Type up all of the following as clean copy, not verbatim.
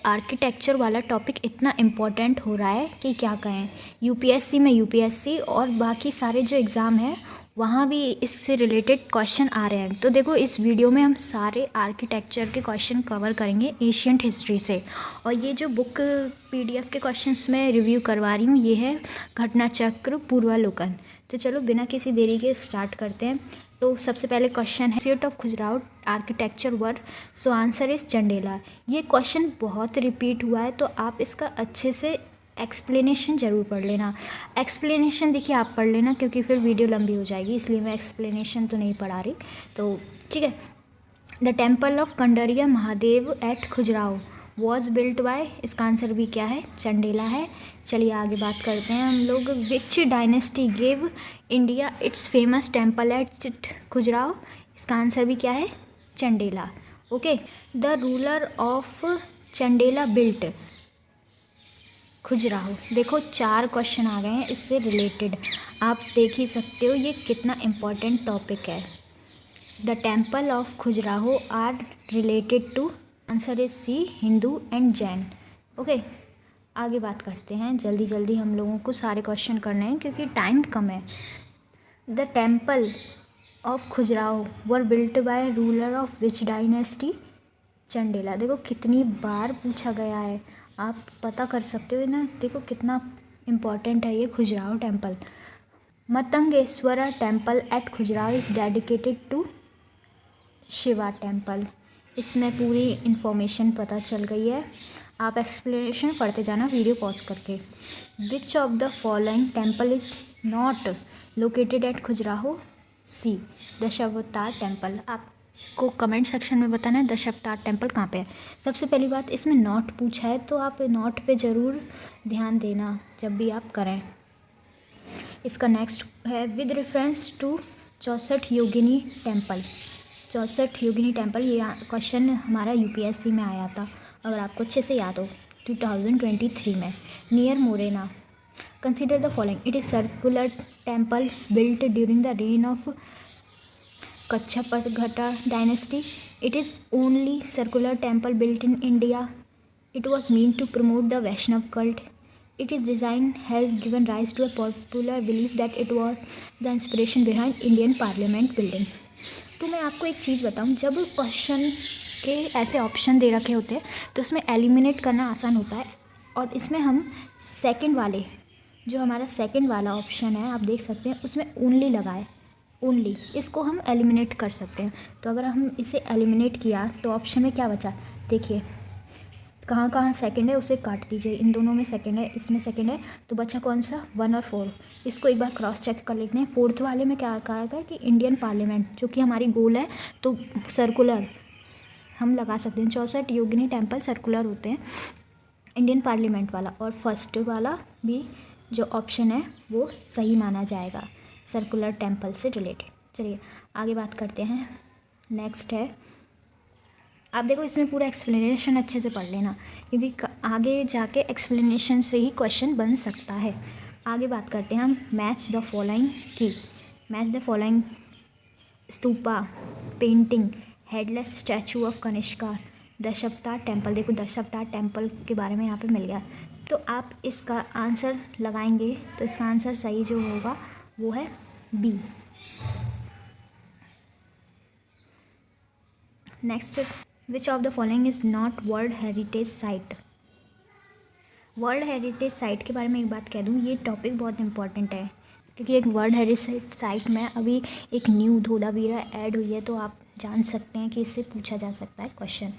Architecture वाला topic इतना important हो रहा है कि क्या कहें। यूपीएससी में यूपीएससी और बाकी सारे जो एग्ज़ाम हैं वहाँ भी इससे रिलेटेड क्वेश्चन आ रहे हैं। तो देखो, इस वीडियो में हम सारे आर्किटेक्चर के क्वेश्चन कवर करेंगे एशियंट हिस्ट्री से। और ये जो बुक पीडीएफ के क्वेश्चंस मैं रिव्यू करवा रही हूँ ये है घटनाचक्र पूर्वालोकन। तो चलो बिना किसी देरी के स्टार्ट करते हैं। तो सबसे पहले क्वेश्चन है institute of Khajuraho architecture were, so answer is Chandela. ये क्वेश्चन बहुत रिपीट हुआ है तो आप इसका अच्छे से एक्सप्लेनेशन ज़रूर पढ़ लेना। एक्सप्लेनेशन देखिए आप पढ़ लेना क्योंकि फिर वीडियो लंबी हो जाएगी, इसलिए मैं एक्सप्लेनेशन तो नहीं पढ़ा रही। तो ठीक है। The temple of Kandariya Mahadev at Khajuraho was built by, इसका आंसर भी क्या है, चंडेला है। चलिए आगे बात करते हैं हम लोग। विच dynasty give India it's famous temple at Khajuraho, इसका आंसर भी क्या है, Chandela. Okay. The ruler of Chandela built Khajuraho. देखो 4 क्वेश्चन आ गए हैं इससे रिलेटेड, आप देख ही सकते हो ये कितना इम्पोर्टेंट टॉपिक है। The temple of Khajuraho are related to, answer is C, Hindu and Jain. Okay, आगे बात करते हैं। जल्दी जल्दी हम लोगों को सारे क्वेश्चन करने हैं क्योंकि टाइम कम है। The temple of Khajuraho were built by ruler of which dynasty, Chandela. देखो कितनी बार पूछा गया है, आप पता कर सकते हो ना। देखो कितना इम्पोर्टेंट है ये Khajuraho temple. Matangeshwara temple at Khajuraho is dedicated to Shiva temple. इसमें पूरी इन्फॉर्मेशन पता चल गई है, आप एक्सप्लेनेशन पढ़ते जाना वीडियो पॉज करके। Which of the following temple is not located at Khajuraho, C Dashavatar temple. आपको कमेंट सेक्शन में बताना है दशावतार टेम्पल कहाँ पे है। सबसे पहली बात, इसमें नॉट पूछा है तो आप नॉट पे ज़रूर ध्यान देना जब भी आप करें। इसका नेक्स्ट है with reference to 64 Yogini temple. 64 Yogini temple, ये क्वेश्चन हमारा यूपीएससी में आया था, अगर आपको अच्छे से याद हो 2023 में। Near Morena consider the following, it is circular temple built during the reign of Kachchhapaghata dynasty, it is only circular temple built in India, it was mean to promote the Vaishnava cult, it is design has given rise to a popular belief that it was the inspiration behind Indian parliament building. तो मैं आपको एक चीज़ बताऊं, जब question के ऐसे option दे रखे होते हैं तो उसमें एलिमिनेट करना आसान होता है। और इसमें हम सेकंड वाले, जो हमारा सेकंड वाला ऑप्शन है आप देख सकते हैं उसमें ओनली लगा है, ओनली, इसको हम एलिमिनेट कर सकते हैं। तो अगर हम इसे एलिमिनेट किया तो ऑप्शन में क्या बचा, देखिए कहाँ कहाँ सेकंड है उसे काट दीजिए। इन दोनों में सेकंड है, इसमें सेकंड है, तो बचा कौन सा, 1 और 4। इसको एक बार क्रॉस चेक कर लेते हैं। 4th वाले में क्या कहा गया कि इंडियन पार्लियामेंट, जो कि हमारी गोल है, तो सर्कुलर हम लगा सकते हैं। 64 योगिनी टेम्पल सर्कुलर होते हैं, इंडियन पार्लियामेंट वाला और फर्स्ट वाला भी जो ऑप्शन है वो सही माना जाएगा, सर्कुलर टेम्पल से रिलेटेड। चलिए आगे बात करते हैं। नेक्स्ट है, आप देखो इसमें पूरा एक्सप्लेनेशन अच्छे से पढ़ लेना क्योंकि आगे जाके एक्सप्लेनेशन से ही क्वेश्चन बन सकता है। आगे बात करते हैं हम मैच द फॉलोइंग की। Match the following, stupa, painting, headless statue of Kanishka, Dashavatar temple. देखो दशावतार टेम्पल के बारे में यहाँ पे मिल गया, तो आप इसका आंसर लगाएंगे तो इसका आंसर सही जो होगा वो है B. Next, which of the following is not world heritage site. World heritage site के बारे में एक बात कह दूँ, ये टॉपिक बहुत इंपॉर्टेंट है क्योंकि एक वर्ल्ड हेरिटेज साइट में अभी एक न्यू धोलावीरा ऐड हुई है, तो आप जान सकते हैं कि इससे पूछा जा सकता है question.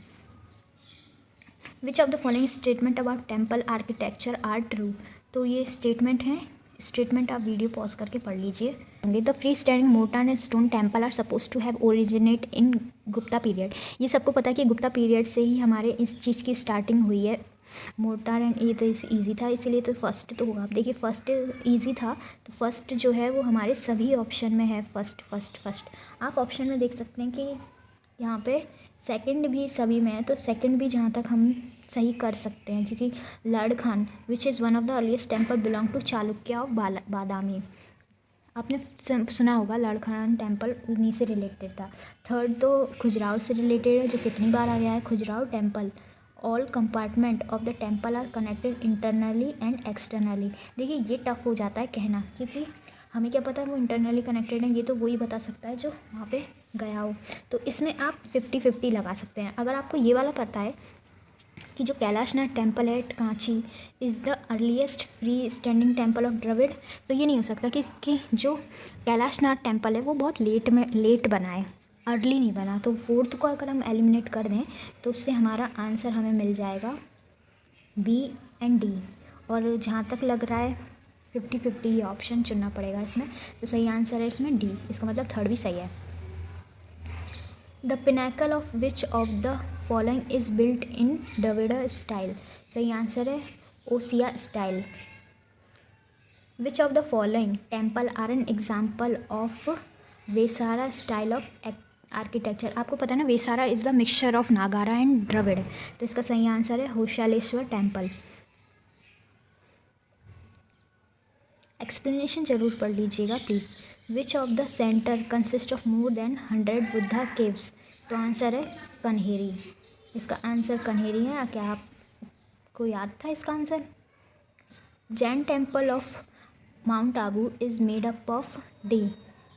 Which of the following statement about temple architecture are true. तो ये स्टेटमेंट है, स्टेटमेंट आप वीडियो पॉज करके पढ़ लीजिए। The free standing mortar and stone temple are suppose to have originate in Gupta period. ये सबको पता है कि गुप्ता पीरियड से ही हमारे इस चीज़ की स्टार्टिंग हुई है, मोर्टार एंड। ये तो ईजी था इसलिए तो फर्स्ट तो होगा। आप देखिए फर्स्ट ईजी था तो फर्स्ट जो है वो हमारे सभी ऑप्शन में है, फर्स्ट फर्स्ट फर्स्ट। आप ऑप्शन में देख सकते हैं कि यहाँ पे सेकंड भी सभी में है, तो सेकंड भी जहाँ तक हम सही कर सकते हैं क्योंकि Lad Khan which is one of the earliest temple belong to Chalukya of Badami. आपने सुना होगा लड़खान टेम्पल उन्हीं से रिलेटेड था। थर्ड तो खुजराहो से रिलेटेड है जो कितनी बार आ गया है, Khajuraho temple. All compartment of the temple are connected internally and externally. देखिए ये टफ हो जाता है कहना, क्योंकि हमें क्या पता है वो इंटरनली कनेक्टेड है, ये तो वही बता सकता है जो वहाँ पे गया हो। तो इसमें आप 50-50 लगा सकते हैं। अगर आपको ये वाला पता है कि जो कैलाशनाथ टेम्पल है at Kanchi is the earliest free standing temple of Dravida, तो ये नहीं हो सकता कि जो कैलाशनाथ टेम्पल है वो बहुत लेट बना है, अर्ली नहीं बना। तो फोर्थ को अगर हम एलिमिनेट कर दें तो उससे हमारा आंसर हमें मिल जाएगा बी एंड डी। और जहाँ तक लग रहा है 50-50 ये ऑप्शन चुनना पड़ेगा इसमें, तो सही आंसर है इसमें डी। इसका मतलब थर्ड भी सही है। The pinnacle of which of the following is built in Dravida style. सही आंसर है Osia style. Which of the following temple are an example of Vesara style of architecture. आपको पता है ना Vesara is the mixture of Nagara and Dravida, तो इसका सही आंसर है होशालेश्वर टेम्पल। एक्सप्लेनेशन जरूर पढ़ लीजिएगा please. Which of the centre consist of more than 100 Buddha caves, तो आंसर है कन्हेरी। इसका आंसर कन्हेरी है। क्या आपको याद था इसका answer? Jain temple of mount Abu is made up of the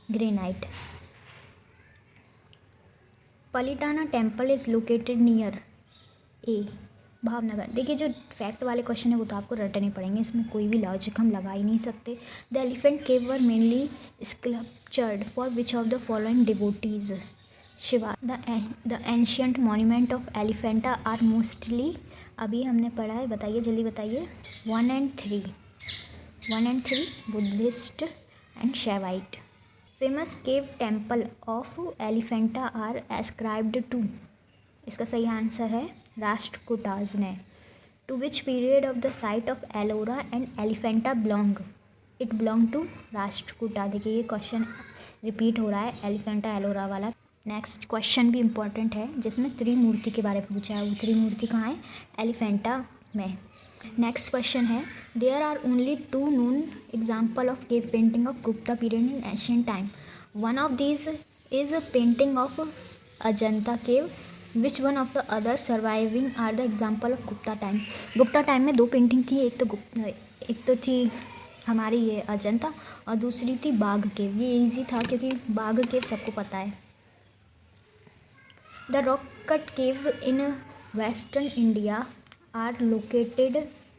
granite. Palitana temple is located near a Bhavnagar. देखिए जो फैक्ट वाले क्वेश्चन है वो तो आपको रटने पड़ेंगे, इसमें कोई भी लॉजिक हम लगा ही नहीं सकते। The elephant cave were mainly sculptured for which of the following devotees. Shiva. The ancient monument of Elephanta are mostly, अभी हमने पढ़ा है, बताइए जल्दी बताइए। 1 and 3 Buddhist and Shaivite. Famous cave temple of Elephanta are ascribed to. इसका सही आंसर है राष्ट्रकूटाज ने। To which period of the site of Ellora and Elephanta belong. It belong to Rashtrakuta. देखिए ये क्वेश्चन रिपीट हो रहा है एलिफेंटा एलोरा वाला। नेक्स्ट क्वेश्चन भी इम्पॉर्टेंट है जिसमें त्रिमूर्ति के बारे में पूछा है। वो त्रिमूर्ति कहाँ है? एलिफेंटा में। नेक्स्ट क्वेश्चन है there are only 2 known example of cave painting of Gupta period in ancient time. One of these is a painting of Ajanta cave. Which one of the other surviving are the example of Gupta time. Gupta time में 2 painting थी, एक तो थी हमारी ये अजंता और दूसरी थी बाघ केव। ये इजी था क्योंकि बाघ केव सबको पता है। The rock cut cave in western India are located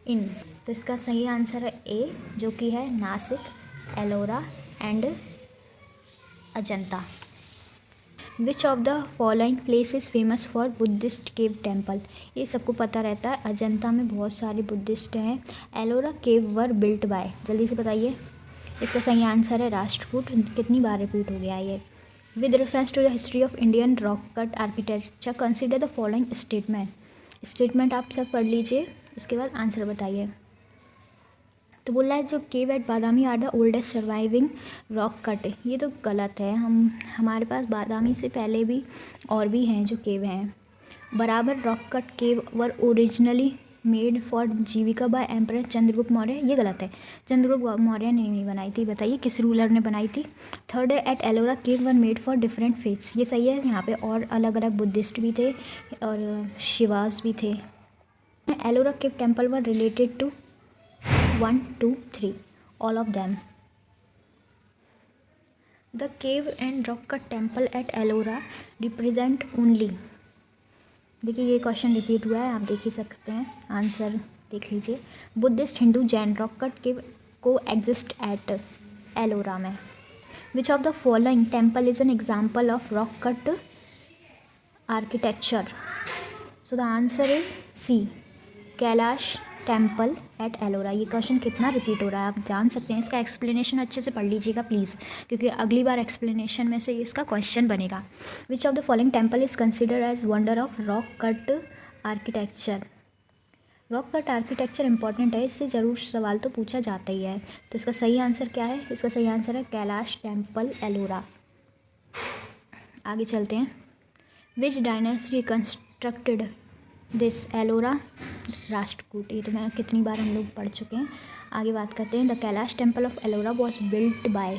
in, तो इसका सही आंसर है ए जो कि है Nasik, Ellora and Ajanta. Which of the following place is famous for Buddhist cave temple. ये सबको पता रहता है, अजंता में बहुत सारे बुद्धिस्ट हैं। Ellora cave were built by, जल्दी से बताइए। इसका सही आंसर है राष्ट्रकूट। कितनी बार रिपीट हो गया ये। With reference to the history of Indian rock cut architecture consider the following statement आप सब पढ़ लीजिए, उसके बाद आंसर बताइए। तो बोल रहा है जो cave at Badami are the oldest surviving rock cut. ये तो गलत है। हमारे पास बादामी से पहले भी और भी हैं जो केव हैं। Barabar rock cut cave were originally made for Jivika by emperor Chandragupta Maurya. ये गलत है, चंद्रगुप्त मौर्य ने नहीं बनाई थी। बताइए किस रूलर ने बनाई थी। थर्ड है at Ellora cave were made for different faiths. ये सही है, यहाँ पे और अलग अलग बुद्धिस्ट भी थे और शिवास भी थे। Ellora cave temple were related to 1, 2, 3 all of them. The cave and rock cut temple at Ellora represent only, देखिए ये क्वेश्चन रिपीट हुआ है, आप देख ही सकते हैं, आंसर देख लीजिए। Buddhist, Hindu, Jain rock cut cave coexist at Ellora में। Which of the following temple is an example of rock cut architecture. So the answer is C Kailash temple at Ellora. ये क्वेश्चन कितना रिपीट हो रहा है आप जान सकते हैं। इसका एक्सप्लेनेशन अच्छे से पढ़ लीजिएगा प्लीज़, क्योंकि अगली बार एक्सप्लेनेशन में से इसका क्वेश्चन बनेगा। Which of the following temple is considered as wonder of rock cut architecture. Rock cut architecture important है, इससे ज़रूर सवाल तो पूछा जाता ही है। तो इसका सही आंसर क्या है? इसका सही आंसर है कैलाश टेम्पल एलोरा। आगे चलते हैं। विच dynasty constructed this Ellora. Rashtrakuta. ये तो मैं कितनी बार हम लोग पढ़ चुके हैं। आगे बात करते हैं। The Kailash temple of Ellora was built by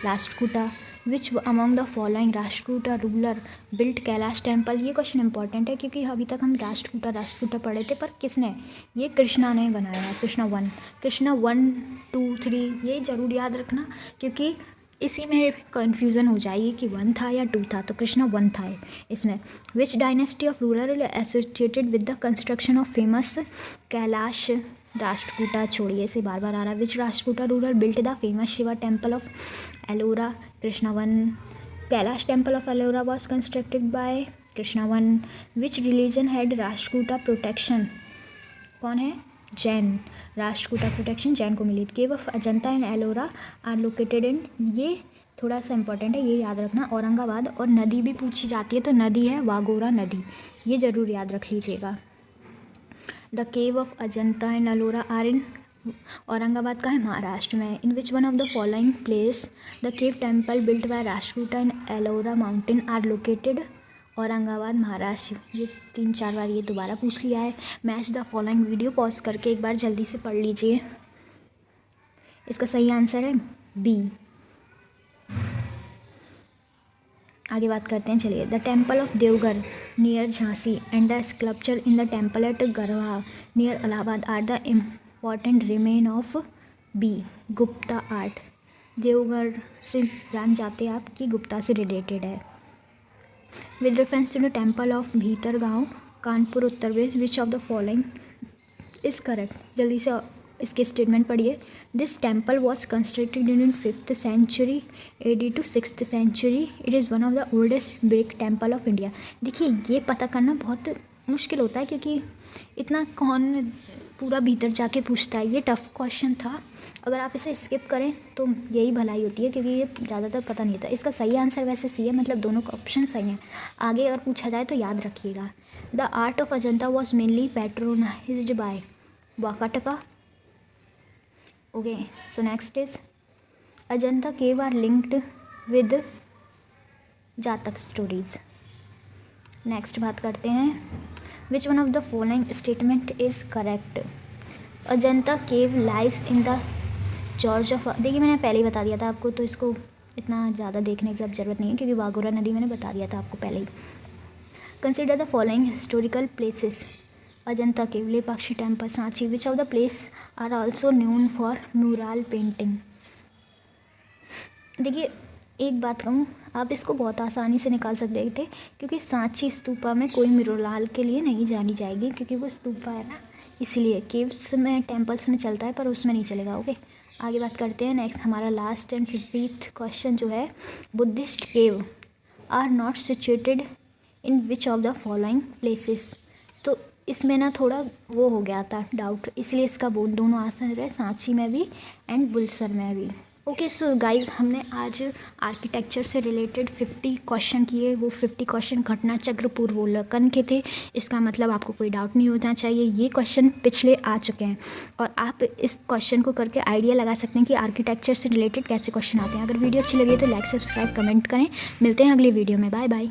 Rashtrakuta. Which among the following Rashtrakuta ruler built Kailash temple. ये क्वेश्चन इंपॉर्टेंट है क्योंकि अभी तक हम राष्ट्रकूटा पढ़े थे, पर किसने, ये कृष्णा ने बनाया है। कृष्णा 1 2 3 ये ज़रूर याद रखना क्योंकि इसी में कन्फ्यूज़न हो जाएगी कि 1 था या 2 था, तो कृष्णा 1 था इसमें। Which dynasty of ruler associated with the construction of famous Kailash Rashtrakuta, छोड़िए इसे बार बार आ रहा है। Which Rashtrakuta ruler built the famous Shiva temple of Ellora, Krishna 1। Kailash temple of Ellora was constructed by Krishna 1। Which religion had Rashtrakuta protection, कौन है, जैन। राष्ट्रकूटा प्रोटेक्शन जैन को मिली। Cave of Ajanta and Ellora are located in, ये थोड़ा सा इंपॉर्टेंट है, ये याद रखना, औरंगाबाद। और नदी भी पूछी जाती है तो नदी है वाघोरा नदी, ये ज़रूर याद रख लीजिएगा। The cave of Ajanta and Ellora are in, Aurangabad का है, महाराष्ट्र में। In which one of the following place the cave temple built by Rashtrakuta and Ellora mountain are located, Aurangabad Maharashtra. ये 3-4 बार ये दोबारा पूछ लिया है। Match the following, video pause करके एक बार जल्दी से पढ़ लीजिए। इसका सही आंसर है बी। आगे बात करते हैं, चलिए। The temple of Deogarh near Jhansi and the sculpture in the temple at Garhwa near Allahabad are the important remain of B, Gupta art. Deogarh से जान जाते आप कि गुप्ता से रिलेटेड है। With reference to the temple of Bhitargaon Kanpur Uttar Pradesh, which of the following is correct. जल्दी से इसके स्टेटमेंट पढ़िए। This temple was constructed in 5th century AD to 6th century। It is one of the oldest brick temple of India. देखिए ये पता करना बहुत मुश्किल होता है क्योंकि इतना कौन पूरा भीतर जाके पूछता है, ये टफ क्वेश्चन था। अगर आप इसे स्किप करें तो यही भलाई होती है क्योंकि ये ज़्यादातर पता नहीं होता। इसका सही आंसर वैसे सी है, मतलब दोनों का ऑप्शन सही हैं। आगे अगर पूछा जाए तो याद रखिएगा। The art of Ajanta was mainly patronized by Vakataka. Okay, so next is Ajanta cave are linked with Jataka stories. Next बात करते हैं, which one of the following statement is correct. Ajanta cave lies in the gorge of, देखिए मैंने पहले ही बता दिया था आपको, तो इसको इतना ज़्यादा देखने की अब ज़रूरत नहीं है क्योंकि वाघोरा नदी मैंने बता दिया था आपको पहले ही। Consider the following historical places, Ajanta cave, Lepakshi temple, Sanchi. Which of the place are also known for mural painting. देखिए एक बात कहूँ, आप इसको बहुत आसानी से निकाल सकते थे क्योंकि सांची स्तूपा में कोई म्यूरल के लिए नहीं जानी जाएगी क्योंकि वो स्तूपा है ना, इसलिए केव्स में टेम्पल्स में चलता है पर उसमें नहीं चलेगा। ओके, आगे बात करते हैं। नेक्स्ट हमारा लास्ट एंड 50th क्वेश्चन जो है, Buddhist cave are not situated in which of the following places. तो इसमें ना थोड़ा वो हो गया था डाउट, इसलिए इसका दोनों आंसर है, सांची में भी एंड बुलसर में भी। ओके सो गाइज, हमने आज आर्किटेक्चर से रिलेटेड 50 क्वेश्चन किए। वो 50 क्वेश्चन घटना चक्र पूर्वावलोकन के थे। इसका मतलब आपको कोई डाउट नहीं होना चाहिए, ये क्वेश्चन पिछले आ चुके हैं और आप इस क्वेश्चन को करके आइडिया लगा सकते हैं कि आर्किटेक्चर से रिलेटेड कैसे क्वेश्चन आते हैं। अगर वीडियो अच्छी लगी तो लाइक, सब्सक्राइब, कमेंट करें। मिलते हैं अगले वीडियो में, बाय बाय।